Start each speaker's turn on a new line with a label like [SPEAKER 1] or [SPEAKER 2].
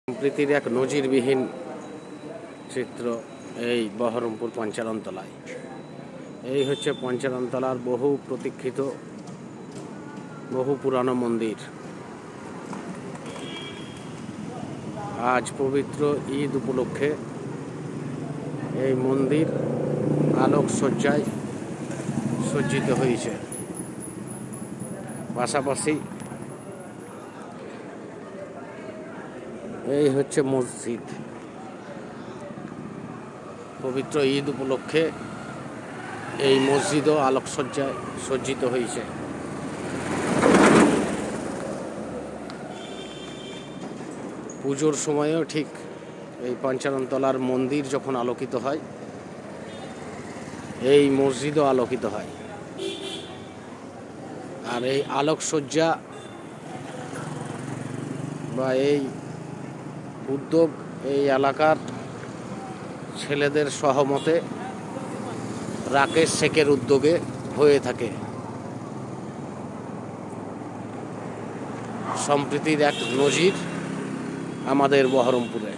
[SPEAKER 1] সম্প্রীতির এক নজিরবিহীন চিত্র এই বহরমপুর পঞ্চাননতলায়। এই হচ্ছে পঞ্চাননতলার বহু প্রতীক্ষিত বহু পুরানো মন্দির। আজ পবিত্র ঈদ উপলক্ষে এই মন্দির আলোকসজ্জায় সজ্জিত হয়েছে। পাশাপাশি এই হচ্ছে মসজিদ। পবিত্র ঈদ উপলক্ষে এই মসজিদও আলোকসজ্জায় সজ্জিত হয়েছে। পুজোর সময়ও ঠিক এই পঞ্চাননতলার মন্দির যখন আলোকিত হয়, এই মসজিদও আলোকিত হয়। আর এই আলোকসজ্জা বা এই উদ্যোগ এই এলাকার ছেলেদের সহমতে রাকেশ শেখের উদ্যোগে হয়ে থাকে। সম্প্রীতির এক নজির আমাদের বহরমপুরে।